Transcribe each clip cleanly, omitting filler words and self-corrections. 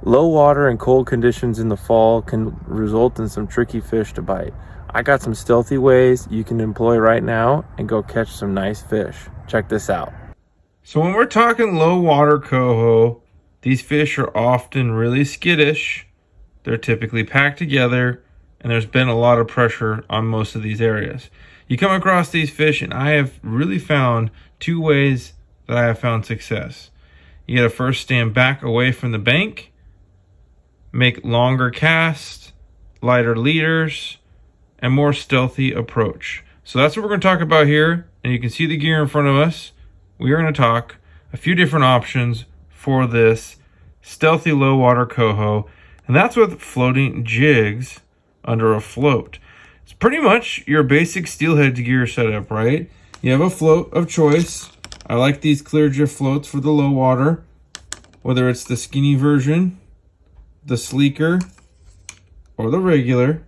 Low water and cold conditions in the fall can result in some tricky fish to bite. I got some stealthy ways you can employ right now and go catch some nice fish. Check this out. So when we're talking low water coho, these fish are often really skittish. They're typically packed together, and there's been a lot of pressure on most of these areas. You come across these fish, and I have really found two ways that I have found success. You gotta first stand back away from the bank, make longer casts, lighter leaders, and more stealthy approach. So that's what we're going to talk about here, and you can see the gear in front of us. We are going to talk a few different options for this stealthy low water coho, and that's with floating jigs under a float. It's pretty much your basic steelhead gear setup, right? You have a float of choice. I like these clear drift floats for the low water, whether it's the skinny version, the sleeker, or the regular.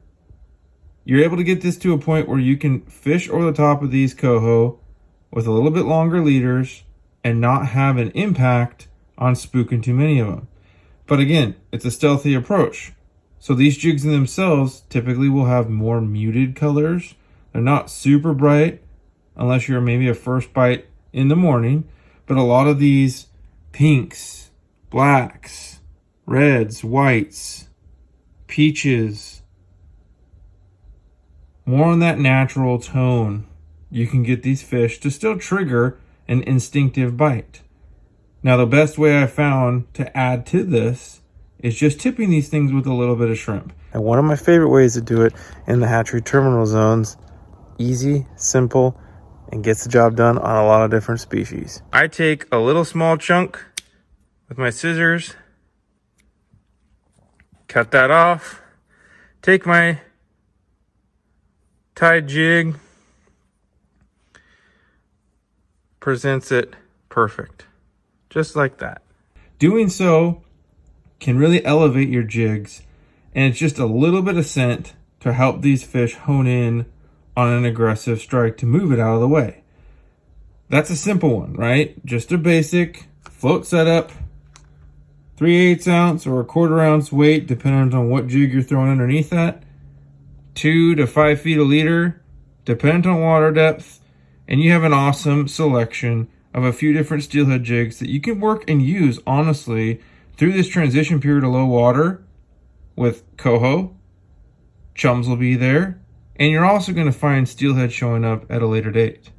You're able to get this to a point where you can fish over the top of these coho with a little bit longer leaders and not have an impact on spooking too many of them. But again, it's a stealthy approach. So these jigs in themselves typically will have more muted colors. They're not super bright unless you're maybe a first bite in the morning, but a lot of these pinks, blacks, reds, whites, peaches, more on that natural tone, you can get these fish to still trigger an instinctive bite. Now, the best way I found to add to this is just tipping these things with a little bit of shrimp. And one of my favorite ways to do it in the hatchery terminal zones, easy, simple, and gets the job done on a lot of different species. I take a little small chunk with my scissors, cut that off, take my tied jig, presents it perfect, just like that. Doing so can really elevate your jigs, and it's just a little bit of scent to help these fish hone in on an aggressive strike to move it out of the way. That's a simple one, right? Just a basic float setup, 3/8 ounce or a 1/4 ounce weight, depending on what jig you're throwing underneath that. 2 to 5 feet a leader, dependent on water depth, and you have an awesome selection of a few different steelhead jigs that you can work and use honestly through this transition period of low water with coho. Chums will be there, and you're also going to find steelhead showing up at a later date.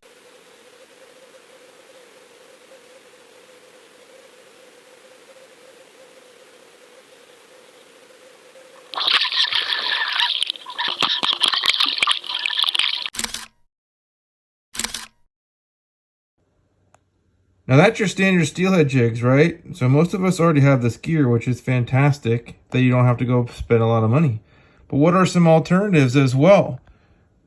Now that's your standard steelhead jigs, right? So most of us already have this gear, which is fantastic that you don't have to go spend a lot of money. But what are some alternatives as well?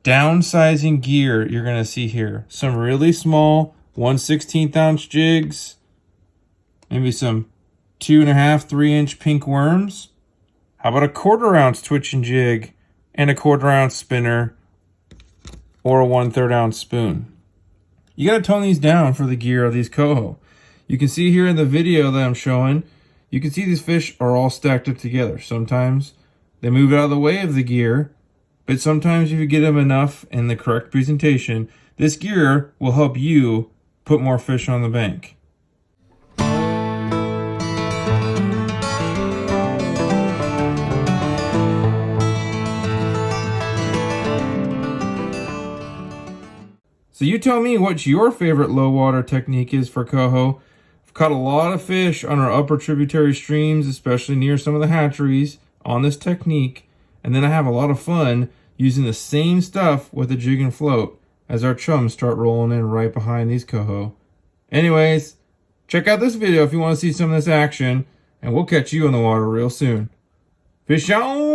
Downsizing gear you're going to see here. Some really small 1/16 ounce jigs. Maybe some 2.5, 3-inch pink worms. How about a 1/4 ounce twitching jig and a 1/4 ounce spinner or a 1/3 ounce spoon? You got to tone these down for the gear of these coho. You can see here in the video that I'm showing, you can see these fish are all stacked up together. Sometimes they move out of the way of the gear, but sometimes if you get them enough in the correct presentation, this gear will help you put more fish on the bank. So you tell me what your favorite low water technique is for coho. I've caught a lot of fish on our upper tributary streams, especially near some of the hatcheries, on this technique. And then I have a lot of fun using the same stuff with the jig and float as our chums start rolling in right behind these coho. Anyways, check out this video if you want to see some of this action, and we'll catch you in the water real soon. Fish on!